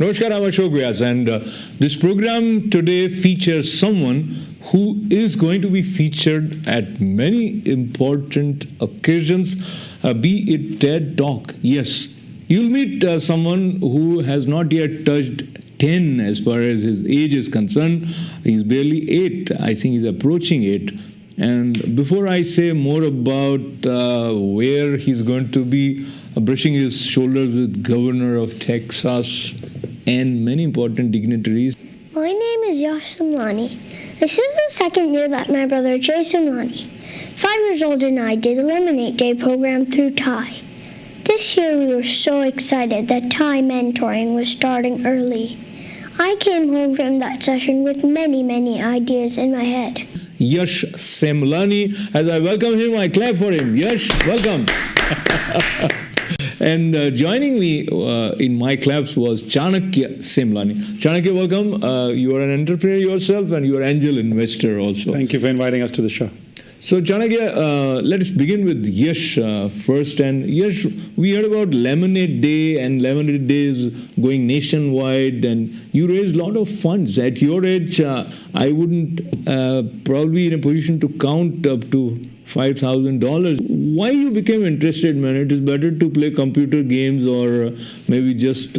Namaskar, I'm Ashok Vyas, and this program today features someone who is going to be featured at many important occasions, be it TED Talk. Yes, you'll meet someone who has not yet touched 10 as far as his age is concerned. He's barely 8. I think he's approaching 8. And before I say more about where he's going to be brushing his shoulders with Governor of Texas and many important dignitaries. My name is Yash Semlani. This is the second year that my brother Yash Semlani, 5 years old, and I did the Lemonade Day program through Thai. This year we were so excited that Thai mentoring was starting early. I came home from that session with many ideas in my head. Yash Semlani. As I welcome him, I clap for him. Yash, welcome. And joining me in my claps was Chankya Semlani. Chankya, welcome. You are an entrepreneur yourself and you are an angel investor also. Thank you for inviting us to the show. So Chankya, let us begin with Yash first. And Yash, we heard about Lemonade Day, and Lemonade Day is going nationwide, and you raised a lot of funds. At your age, I wouldn't probably in a position to count up to $5,000. Why you became interested, man? It is better to play computer games or maybe just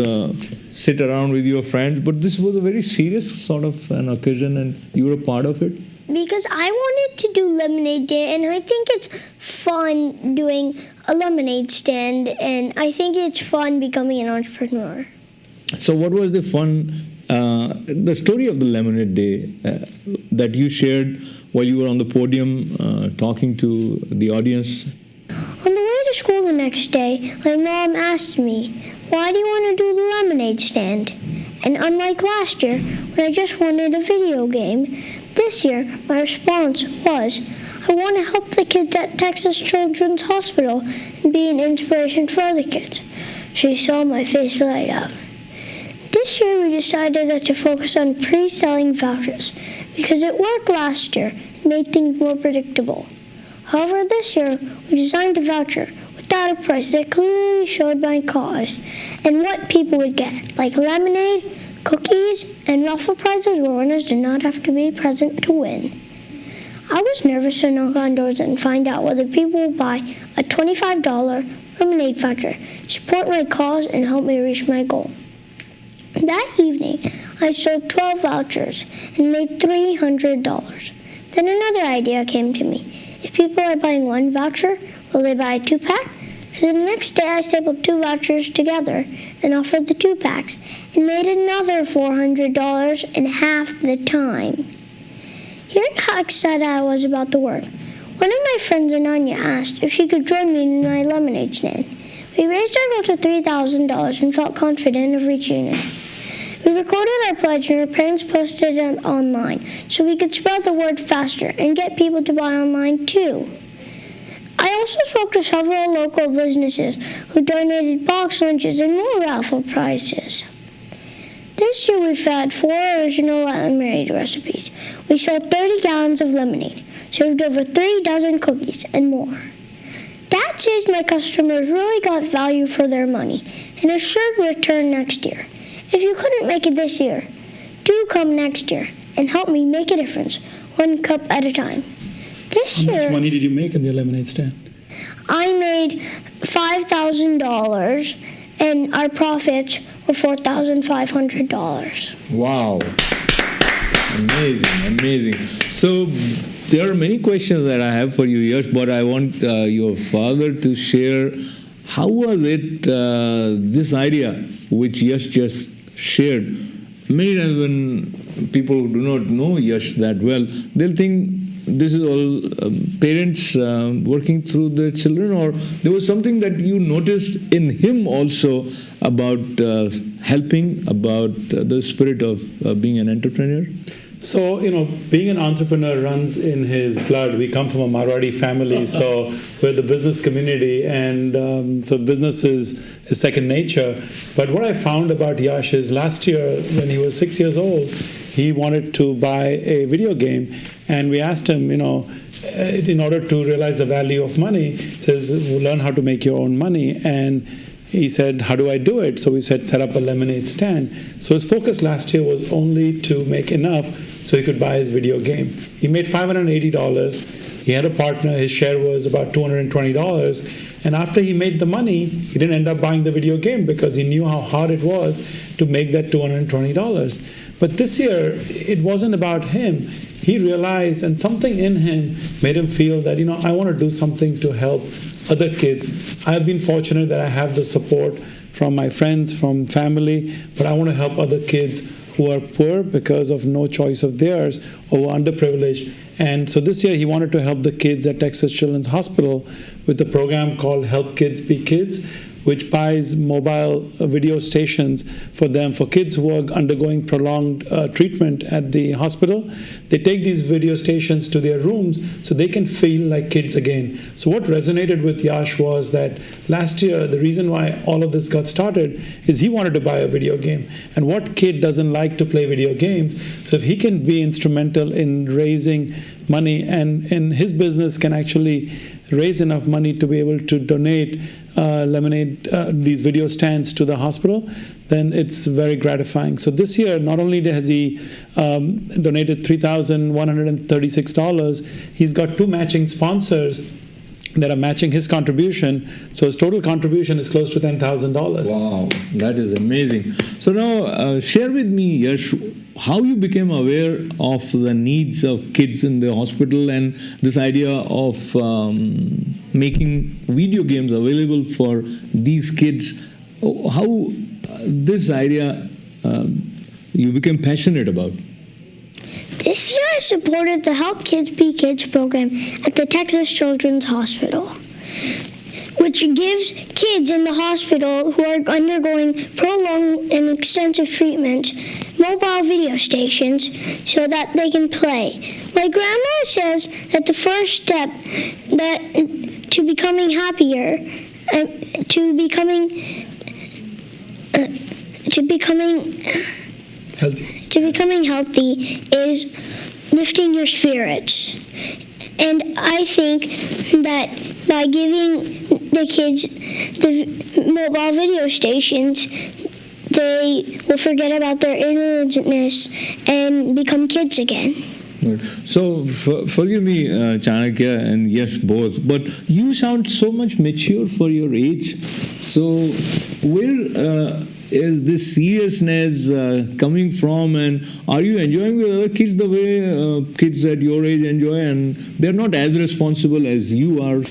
sit around with your friends. But this was a very serious sort of an occasion, and you were a part of it. Because I wanted to do Lemonade Day, and I think it's fun doing a lemonade stand, and I think it's fun becoming an entrepreneur. So what was the the story of the Lemonade Day that you shared while you were on the podium talking to the audience? On the way to school the next day, my mom asked me, "Why do you want to do the lemonade stand?" And unlike last year, when I just wanted a video game, this year my response was, "I want to help the kids at Texas Children's Hospital and be an inspiration for other kids." She saw my face light up. This year we decided that to focus on pre-selling vouchers because it worked last year and made things more predictable. However, this year we designed a voucher without a price that clearly showed my cause and what people would get, like lemonade, cookies, and raffle prizes where winners did not have to be present to win. I was nervous to knock on doors and find out whether people would buy a $25 lemonade voucher to support my cause and help me reach my goal. That evening, I sold 12 vouchers and made $300. Then another idea came to me. If people are buying one voucher, will they buy a 2-pack? So the next day, I stapled 2 vouchers together and offered the 2-packs and made another $400 in half the time. Hearing how excited I was about the work, one of my friends, Ananya, asked if she could join me in my lemonade stand. We raised our goal to $3,000 and felt confident of reaching it. We recorded our pledge and our parents posted it online so we could spread the word faster and get people to buy online too. I also spoke to several local businesses who donated box lunches and more raffle prizes. This year we fed 4 original lemonade recipes. We sold 30 gallons of lemonade, served over 3 dozen cookies, and more. That says my customers really got value for their money and a sure return next year. If you couldn't make it this year, do come next year and help me make a difference, 1 cup at a time. This year, How much money did you make in the lemonade stand? I made $5,000 and our profits were $4,500. Wow. Amazing. So there are many questions that I have for you, Yash, but I want your father to share how was it, this idea which Yash just shared. Many times when people who do not know Yash that well, they'll think this is all parents working through their children, or there was something that you noticed in him also about helping, about the spirit of being an entrepreneur? So, being an entrepreneur runs in his blood. We come from a Marwadi family, so we're the business community, and so business is second nature. But what I found about Yash is last year, when he was 6 years old, he wanted to buy a video game, and we asked him, in order to realize the value of money, he says, learn how to make your own money. And he said, how do I do it? So we said, set up a lemonade stand. So his focus last year was only to make enough so he could buy his video game. He made $580. He had a partner. His share was about $220. And after he made the money, he didn't end up buying the video game because he knew how hard it was to make that $220. But this year, it wasn't about him. He realized, and something in him made him feel that, I want to do something to help other kids. I've been fortunate that I have the support from my friends, from family, but I want to help other kids who are poor because of no choice of theirs or underprivileged. And so this year he wanted to help the kids at Texas Children's Hospital with a program called Help Kids Be Kids, which buys mobile video stations for them, for kids who are undergoing prolonged treatment at the hospital. They take these video stations to their rooms so they can feel like kids again. So what resonated with Yash was that last year, the reason why all of this got started is he wanted to buy a video game. And what kid doesn't like to play video games? So if he can be instrumental in raising money, and his business can actually raise enough money to be able to donate these video stands to the hospital, then it's very gratifying. So this year, not only has he donated $3,136, he's got 2 matching sponsors that are matching his contribution. So his total contribution is close to $10,000. Wow, that is amazing. So now share with me, Yash, how you became aware of the needs of kids in the hospital and this idea of making video games available for these kids. How this idea you became passionate about? This year I supported the Help Kids Be Kids program at the Texas Children's Hospital, which gives kids in the hospital who are undergoing prolonged and extensive treatments mobile video stations so that they can play. My grandma says that the first step to becoming happier, to becoming healthy is lifting your spirits. And I think that by giving the kids the mobile video stations, they will forget about their innocence and become kids again. Right. So forgive me, Chanakya and Yash both, but you sound so much mature for your age. So where is this seriousness coming from, and are you enjoying with other kids the way kids at your age enjoy, and they're not as responsible as you are?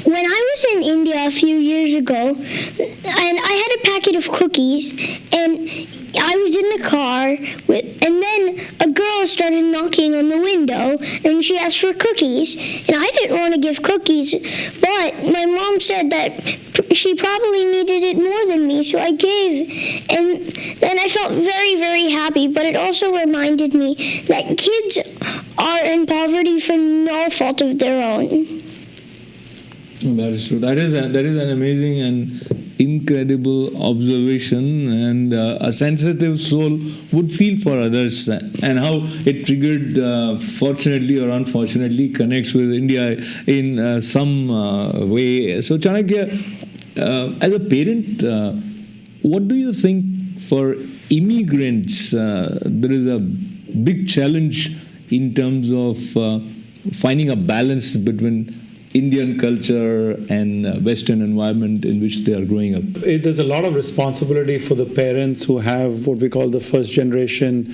When I was in India a few years ago, and I had a packet of cookies, and I was in the car, and then a girl started knocking on the window, and she asked for cookies, and I didn't want to give cookies, but my mom said that she probably needed it more than me, so I gave, and then I felt very, very happy, but it also reminded me that kids are in poverty for no fault of their own. That is true. That is an amazing and incredible observation, and a sensitive soul would feel for others, and how it triggered, fortunately or unfortunately, connects with India in some way. So Chanakya, as a parent, what do you think for immigrants? There is a big challenge in terms of finding a balance between Indian culture and Western environment in which they are growing up. There's a lot of responsibility for the parents who have what we call the first generation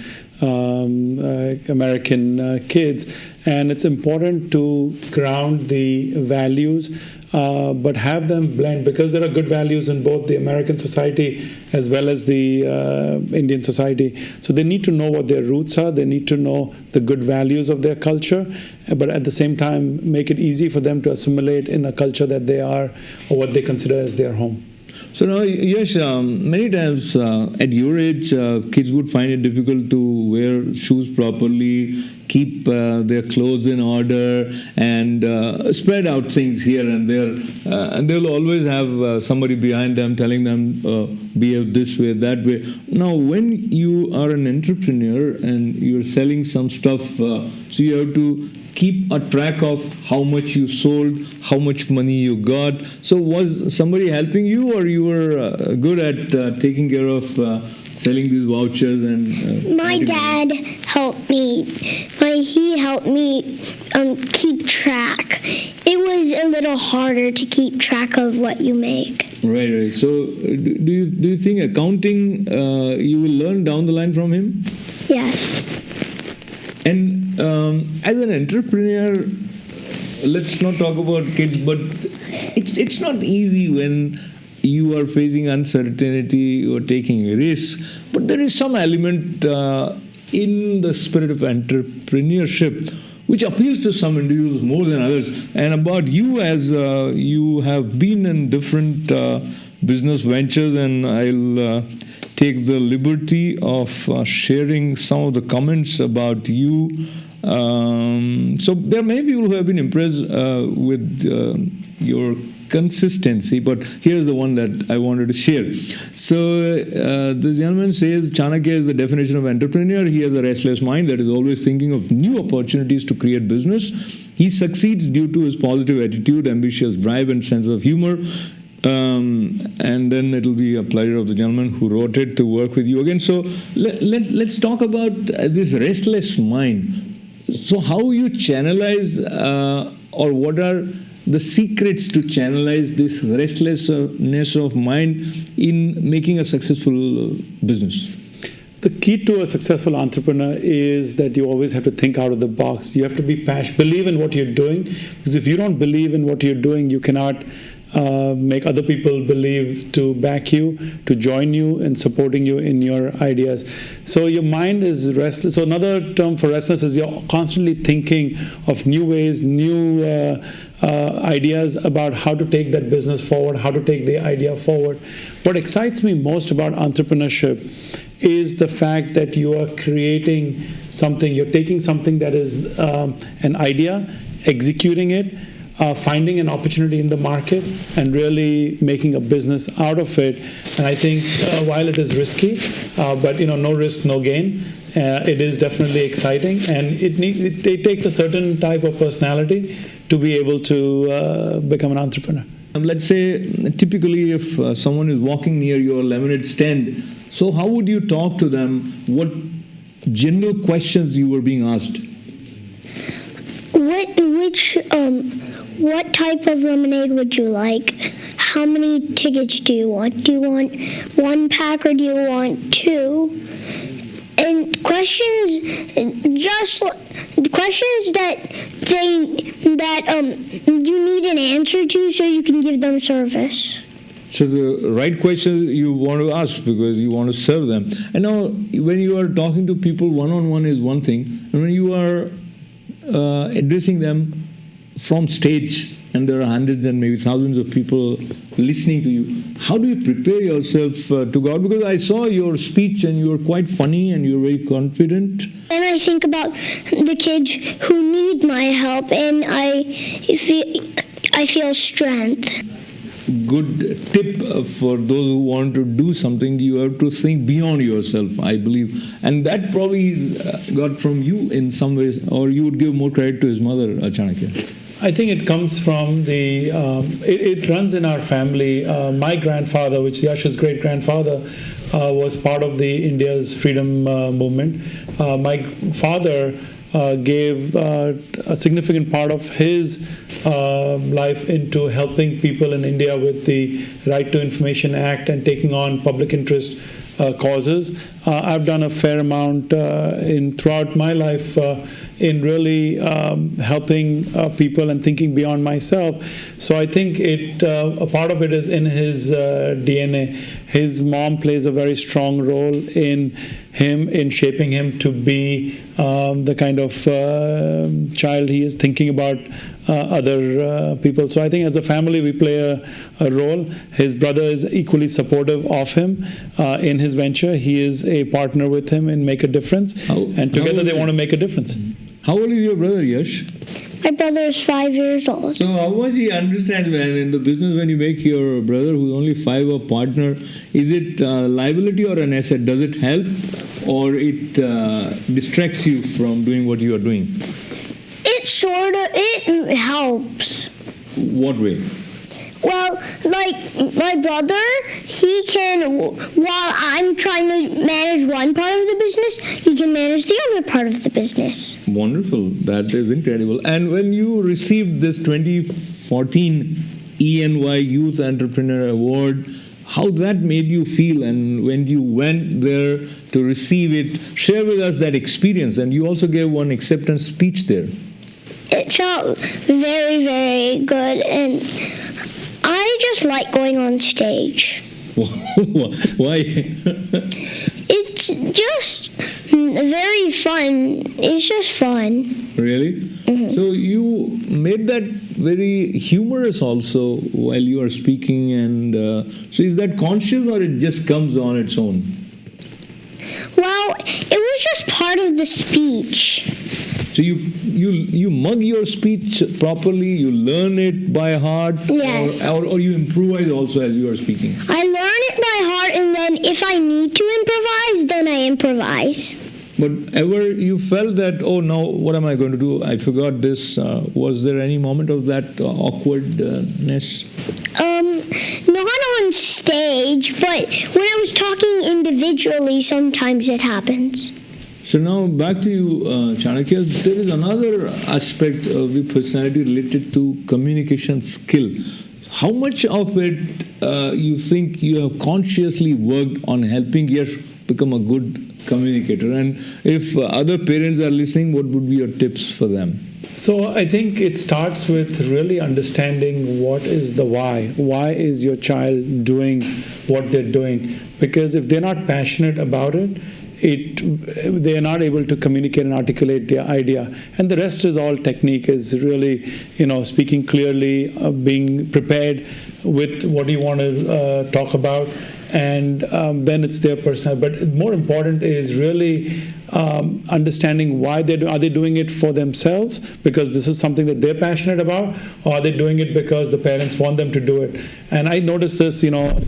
American kids, and it's important to ground the values but have them blend, because there are good values in both the American society as well as the Indian society. So they need to know what their roots are, they need to know the good values of their culture, but at the same time make it easy for them to assimilate in a culture that they are, or what they consider as their home. So now, Yash, many times at your age, kids would find it difficult to wear shoes properly, keep their clothes in order, and spread out things here and there. And they'll always have somebody behind them telling them, behave this way, that way. Now, when you are an entrepreneur and you're selling some stuff, so you have to keep a track of how much you sold, how much money you got. So was somebody helping you, or you were good at taking care of selling these vouchers and? My dad helped me. He helped me keep track. It was a little harder to keep track of what you make. Right. So do you think accounting you will learn down the line from him? Yes. And as an entrepreneur, let's not talk about kids, but it's not easy when you are facing uncertainty or taking risks. But there is some element in the spirit of entrepreneurship which appeals to some individuals more than others. And about you, as you have been in different business ventures, and I'll take the liberty of sharing some of the comments about you. So there are many people who have been impressed with your consistency, but here's the one that I wanted to share. So this gentleman says Chanakya is the definition of entrepreneur. He has a restless mind that is always thinking of new opportunities to create business. He succeeds due to his positive attitude, ambitious drive, and sense of humor. And then it'll be a pleasure of the gentleman who wrote it to work with you again. So let's talk about this restless mind. So how you channelize or what are the secrets to channelize this restlessness of mind in making a successful business? The key to a successful entrepreneur is that you always have to think out of the box. You have to be passionate, believe in what you're doing. Because if you don't believe in what you're doing, you cannot make other people believe to back you, to join you in supporting you in your ideas. So your mind is restless. So another term for restless is you're constantly thinking of new ways, new ideas about how to take that business forward, how to take the idea forward. What excites me most about entrepreneurship is the fact that you are creating something, you're taking something that is an idea, executing it, finding an opportunity in the market, and really making a business out of it. And I think while it is risky, but no risk, no gain, it is definitely exciting, and it takes a certain type of personality to be able to become an entrepreneur. Let's say typically if someone is walking near your lemonade stand, so how would you talk to them? What general questions you were being asked? What type of lemonade would you like? How many tickets do you want? Do you want one pack or do you want two? And questions that you need an answer to so you can give them service. So the right questions you want to ask because you want to serve them. And now when you are talking to people one-on-one is one thing, and when you are addressing them from stage and there are hundreds and maybe thousands of people listening to you, how do you prepare yourself to go out? Because I saw your speech and you were quite funny and you were very confident. And I think about the kids who need my help, and I feel strength. Good tip for those who want to do something, you have to think beyond yourself, I believe. And that probably he's got from you in some ways, or you would give more credit to his mother, Chanakya. I think it comes from it runs in our family. My grandfather, which Yash's great-grandfather, was part of the India's freedom movement. My father gave a significant part of his life into helping people in India with the Right to Information Act and taking on public interest causes. I've done a fair amount throughout my life in really helping people and thinking beyond myself. So I think a part of it is in his DNA. His mom plays a very strong role in him, in shaping him to be the kind of child he is, thinking about other people. So I think as a family we play a role. His brother is equally supportive of him in his venture. He is a partner with him in Make a Difference, and together they want to make a difference. How old is your brother, Yash? My brother is 5 years old. So how much he understands, man, in the business when you make your brother who's only 5 a partner, is it a liability or an asset? Does it help or it distracts you from doing what you are doing? It It helps. What way? Well, like my brother, he can, while I'm trying to manage one part of the business, he can manage the other part of the business. Wonderful. That is incredible. And when you received this 2014 ENY Youth Entrepreneur Award, how that made you feel, and when you went there to receive it, share with us that experience. And you also gave one acceptance speech there. It felt very, very good, and I just like going on stage. Why? It's just very fun. It's just fun. Really? Mm-hmm. So you made that very humorous also while you are speaking, and so is that conscious or it just comes on its own? Well, it was just part of the speech. So you mug your speech properly, you learn it by heart, Yes. or you improvise also as you are speaking? I learn it by heart, and then if I need to improvise, then I improvise. But ever you felt that, oh, now what am I going to do? I forgot this. Was there any moment of that awkwardness? Not on stage, but when I was talking individually, sometimes it happens. So now back to you, Chankya. There is another aspect of the personality related to communication skill. How much of it you think you have consciously worked on helping Yash become a good communicator? And if other parents are listening, what would be your tips for them? So I think it starts with really understanding what is the why. Why is your child doing what they're doing? Because if they're not passionate about it, they are not able to communicate and articulate their idea, and the rest is all technique. Is really, speaking clearly, being prepared with what you want to talk about, and then it's their personality. But more important is really understanding why are they doing it for themselves because this is something that they're passionate about, or are they doing it because the parents want them to do it? And I noticed this,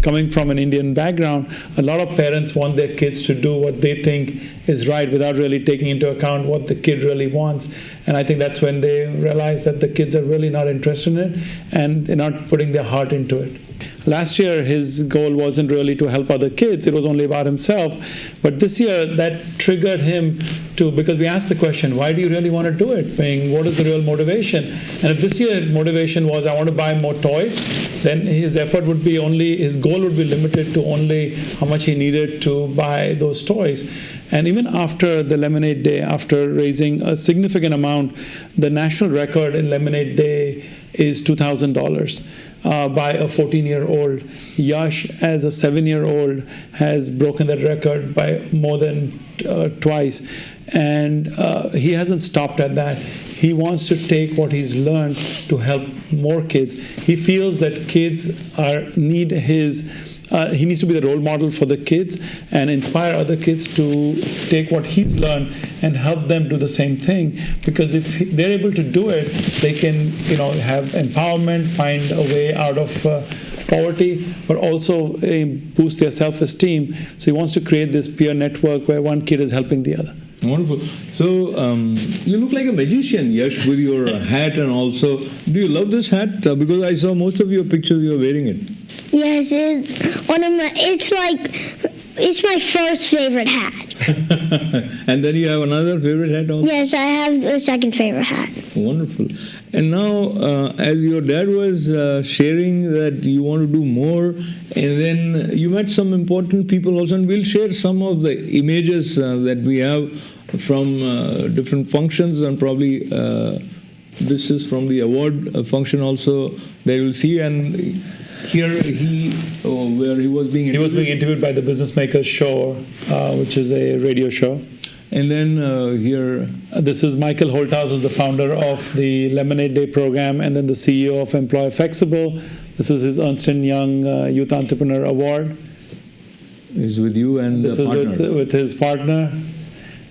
coming from an Indian background, a lot of parents want their kids to do what they think is right without really taking into account what the kid really wants. And I think that's when they realize that the kids are really not interested in it and they're not putting their heart into it. Last year, his goal wasn't really to help other kids. It was only about himself. But this year, that triggered him to, because we asked the question, why do you really want to do it? What is the real motivation? And if this year his motivation was, I want to buy more toys, then his effort would be his goal would be limited to only how much he needed to buy those toys. And even after the Lemonade Day, after raising a significant amount, the national record in Lemonade Day is $2,000. By a 14-year-old. Yash, as a 7-year-old, has broken that record by more than twice. And he hasn't stopped at that. He wants to take what he's learned to help more kids. He feels that kids need he needs to be the role model for the kids and inspire other kids to take what he's learned and help them do the same thing. Because if they're able to do it, they can, have empowerment, find a way out of poverty, but also boost their self-esteem. So he wants to create this peer network where one kid is helping the other. Wonderful. So you look like a magician, Yash, with your hat, and also, do you love this hat? Because I saw most of your pictures you are wearing it. Yes, it's my first favorite hat. And then you have another favorite hat also? Yes, I have a second favorite hat. Wonderful. And now, as your dad was sharing that you want to do more, and then you met some important people also, and we'll share some of the images that we have from different functions, and probably this is from the award function also they will see. And here where he was being interviewed. He was being interviewed by the Business Makers Show, which is a radio show. And then here... This is Michael Holthaus, who's the founder of the Lemonade Day program and then the CEO of Employer Flexible. This is his Ernst & Young Youth Entrepreneur Award. He's with you and this the partner. Is with his partner.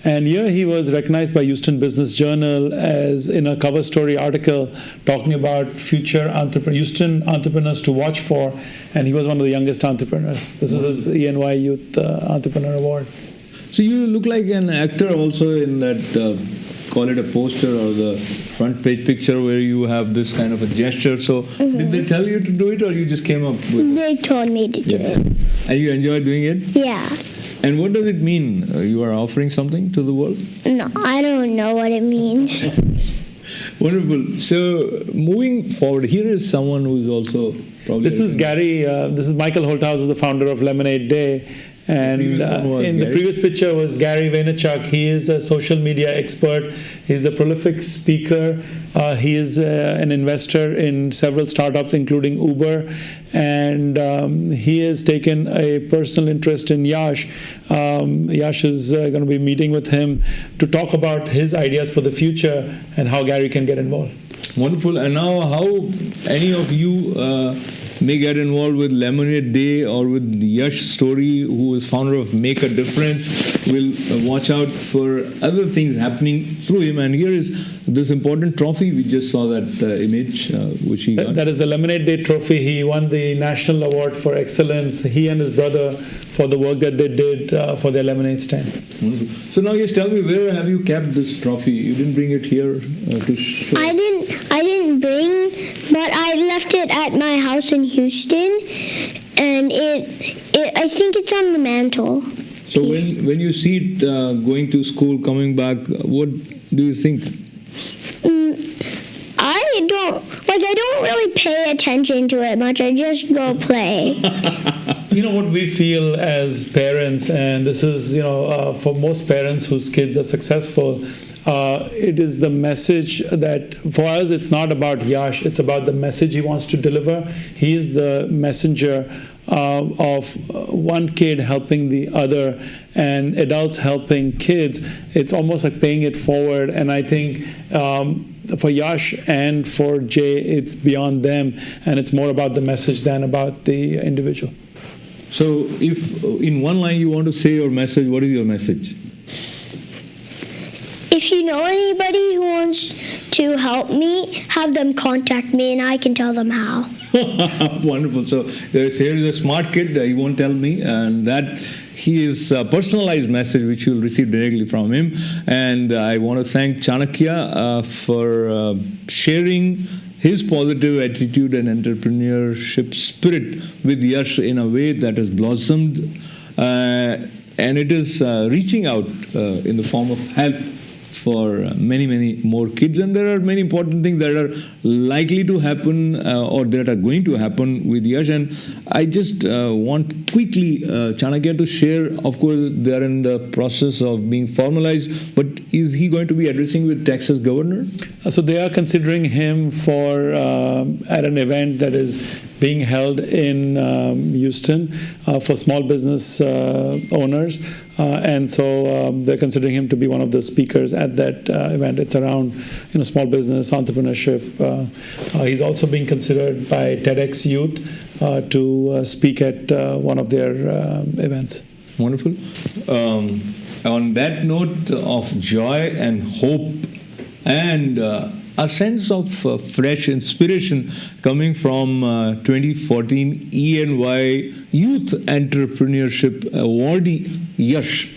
And here he was recognized by Houston Business Journal as in a cover story article talking about future Houston entrepreneurs to watch for. And he was one of the youngest entrepreneurs. This is his ENY Youth Entrepreneur Award. So you look like an actor also in that call it a poster or the front page picture where you have this kind of a gesture. So did they tell you to do it, or you just came up with it? They told me to do it. And you enjoy doing it? Yeah. And what does it mean? You are offering something to the world? No, I don't know what it means. Wonderful. So moving forward, here is someone who is also probably... This is Gary. This is Michael Holthaus, who's the founder of Lemonade Day. And in the previous picture was Gary Vaynerchuk. He is a social media expert. He's a prolific speaker. He is an investor in several startups, including Uber. And he has taken a personal interest in Yash. Yash is going to be meeting with him to talk about his ideas for the future and how Gary can get involved. Wonderful. And now how any of you may get involved with Lemonade Day or with Yash Story, who is founder of Make a Difference, will watch out for other things happening through him. And here is this important trophy. We just saw that image which he got. That is the Lemonade Day trophy. He won the National Award for Excellence, he and his brother, for the work that they did for their lemonade stand. Wonderful. So now just tell me, where have you kept this trophy? You didn't bring it here to show? I didn't bring, but I left it at my house in Houston, and I think it's on the mantle. So when you see it going to school, coming back, what do you think? I don't really pay attention to it much. I just go play. You know what we feel as parents, and this is, for most parents whose kids are successful, it is the message that for us it's not about Yash, it's about the message he wants to deliver. He is the messenger of one kid helping the other and adults helping kids. It's almost like paying it forward, and I think for Yash and for Jay, it's beyond them, and it's more about the message than about the individual. So if in one line you want to say your message, what is your message? If you know anybody who wants to help me, have them contact me and I can tell them how. Wonderful. So here is a smart kid, he won't tell me, and that he is a personalized message which you will receive directly from him. And I want to thank Chankya for sharing his positive attitude and entrepreneurship spirit with Yash in a way that has blossomed, and it is reaching out in the form of help for many, many more kids. And there are many important things that are likely to happen or that are going to happen with Yash. And I just want quickly Chanakya to share, of course, they are in the process of being formalized, but is he going to be addressing with Texas governor? So they are considering him for at an event that is being held in Houston for small business owners. And so they're considering him to be one of the speakers at that event. It's around small business, entrepreneurship. He's also being considered by TEDx Youth to speak at one of their events. Wonderful. On that note of joy and hope and a sense of fresh inspiration coming from 2014 ENY Youth Entrepreneurship Awardee Yash.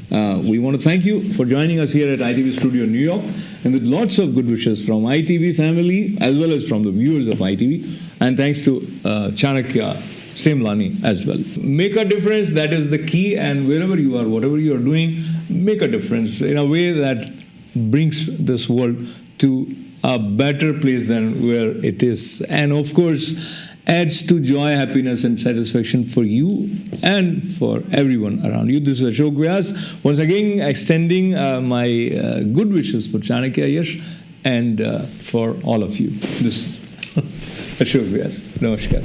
We want to thank you for joining us here at ITV Studio New York, and with lots of good wishes from ITV family as well as from the viewers of ITV. And thanks to Chankya Semlani as well. Make a difference, that is the key, and wherever you are, whatever you are doing, make a difference in a way that brings this world to a better place than where it is, and of course adds to joy, happiness and satisfaction for you and for everyone around you. This is Ashok Vyas, once again extending my good wishes for Chanakya, Yash, and for all of you. This is Ashok Vyas. Namaskar.